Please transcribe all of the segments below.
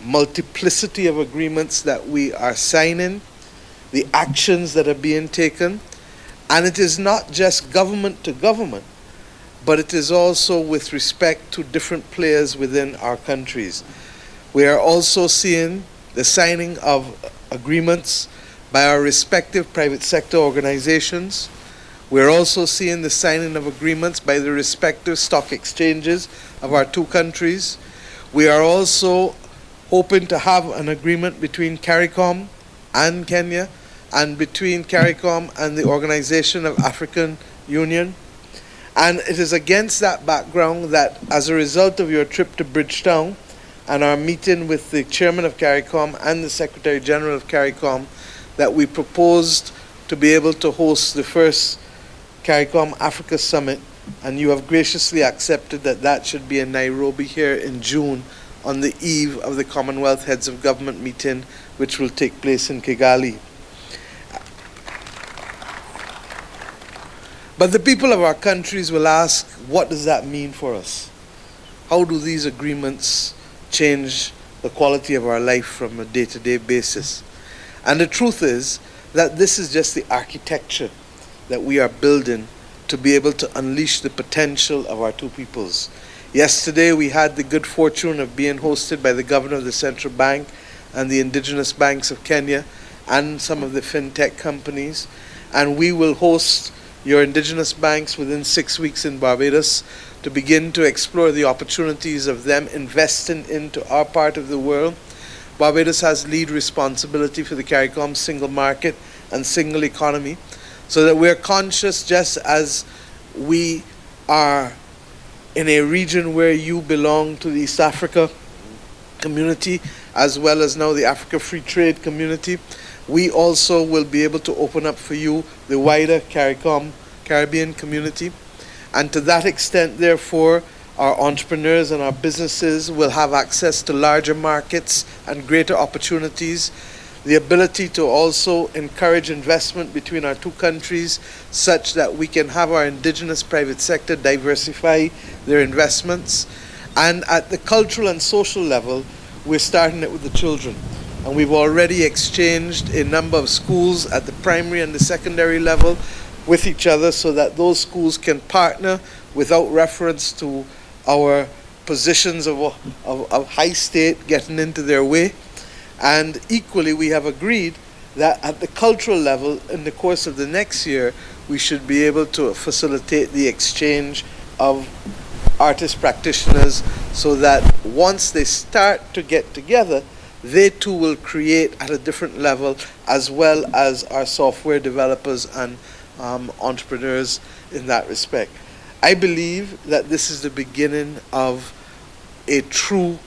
multiplicity of agreements that we are signing, the actions that are being taken, and it is not just government to government, but it is also with respect to different players within our countries. We are also seeing the signing of agreements by our respective private sector organizations. We're also seeing the signing of agreements by the respective stock exchanges of our two countries. We are also hoping to have an agreement between CARICOM and Kenya, and between CARICOM and the Organization of African Union. And it is against that background that, as a result of your trip to Bridgetown and our meeting with the chairman of CARICOM and the Secretary General of CARICOM, that we proposed to be able to host the first CARICOM Africa Summit, and you have graciously accepted that that should be in Nairobi here in June, on the eve of the Commonwealth Heads of Government meeting, which will take place in Kigali. But the people of our countries will ask, what does that mean for us? How do these agreements change the quality of our life from a day-to-day basis? And the truth is that this is just the architecture that we are building to be able to unleash the potential of our two peoples. Yesterday we had the good fortune of being hosted by the governor of the central bank and the indigenous banks of Kenya and some of the fintech companies, and we will host your indigenous banks within 6 weeks in Barbados to begin to explore the opportunities of them investing into our part of the world. Barbados has lead responsibility for the CARICOM single market and single economy, so that we're conscious, just as we are in a region where you belong to the East Africa community, as well as now the Africa Free Trade community, we also will be able to open up for you the wider CARICOM Caribbean community. And to that extent, therefore, our entrepreneurs and our businesses will have access to larger markets and greater opportunities, the ability to also encourage investment between our two countries such that we can have our indigenous private sector diversify their investments. And at the cultural and social level, we're starting it with the children. And we've already exchanged a number of schools at the primary and the secondary level with each other, so that those schools can partner without reference to our positions of high state getting into their way. And equally, we have agreed that at the cultural level, in the course of the next year, we should be able to facilitate the exchange of artist practitioners, so that once they start to get together, they too will create at a different level, as well as our software developers and entrepreneurs in that respect. I believe that this is the beginning of a true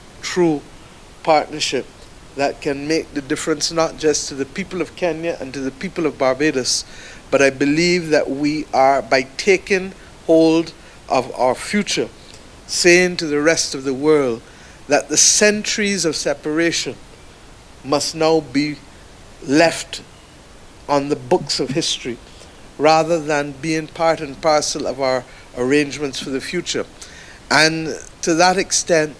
partnership that can make the difference, not just to the people of Kenya and to the people of Barbados, but I believe that we are, by taking hold of our future, saying to the rest of the world that the centuries of separation must now be left on the books of history, rather than being part and parcel of our arrangements for the future. And to that extent,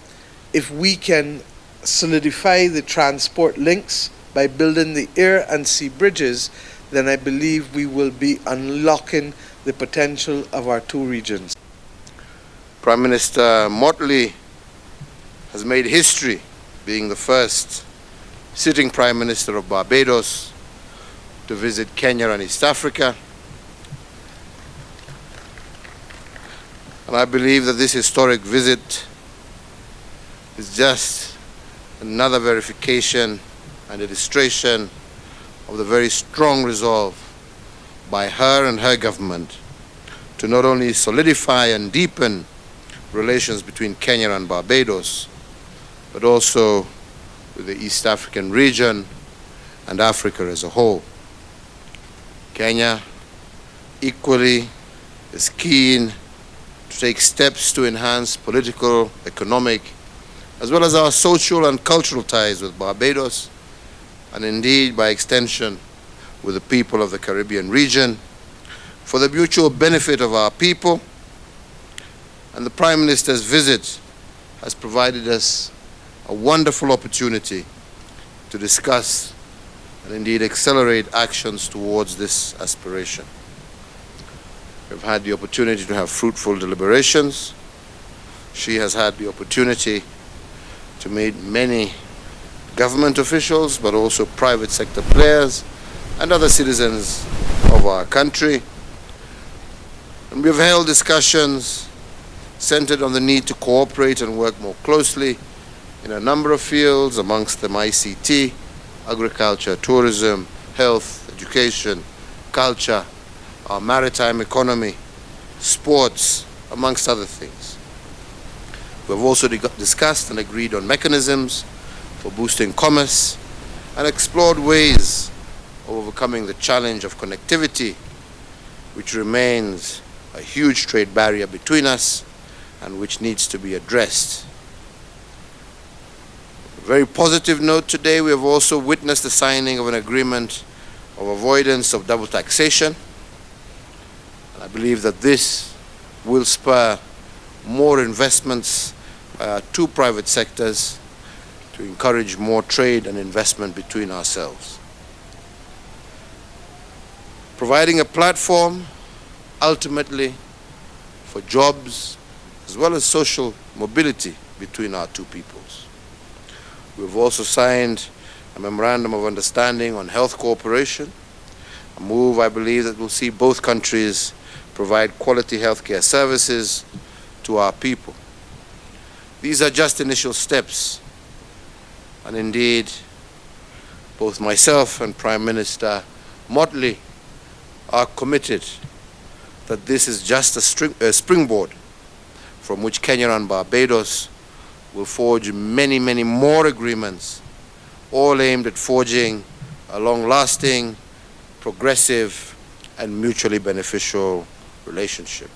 if we can solidify the transport links by building the air and sea bridges, then I believe we will be unlocking the potential of our two regions. Prime Minister Motley has made history, being the first sitting Prime Minister of Barbados to visit Kenya and East Africa. And I believe that this historic visit is just another verification and illustration of the very strong resolve by her and her government to not only solidify and deepen relations between Kenya and Barbados, but also with the East African region and Africa as a whole. Kenya equally is keen to take steps to enhance political, economic, as well as our social and cultural ties with Barbados, and indeed, by extension, with the people of the Caribbean region, for the mutual benefit of our people. And the Prime Minister's visit has provided us a a wonderful opportunity to discuss and indeed accelerate actions towards this aspiration. We've had the opportunity to have fruitful deliberations. She has had the opportunity to meet many government officials, but also private sector players and other citizens of our country. And we've held discussions centered on the need to cooperate and work more closely in a number of fields, amongst them ICT, agriculture, tourism, health, education, culture, our maritime economy, sports, amongst other things. We've also discussed and agreed on mechanisms for boosting commerce and explored ways of overcoming the challenge of connectivity, which remains a huge trade barrier between us and which needs to be addressed. On a very positive note today, we have also witnessed the signing of an agreement of avoidance of double taxation. And I believe that this will spur more investments by our two private sectors to encourage more trade and investment between ourselves. Providing a platform ultimately for jobs as well as social mobility between our two peoples. We've also signed a memorandum of understanding on health cooperation, a move I believe that will see both countries provide quality healthcare services to our people. These are just initial steps, and indeed both myself and Prime Minister Motley are committed that this is just a springboard from which Kenya and Barbados will forge many, many more agreements, all aimed at forging a long-lasting, progressive, and mutually beneficial relationship.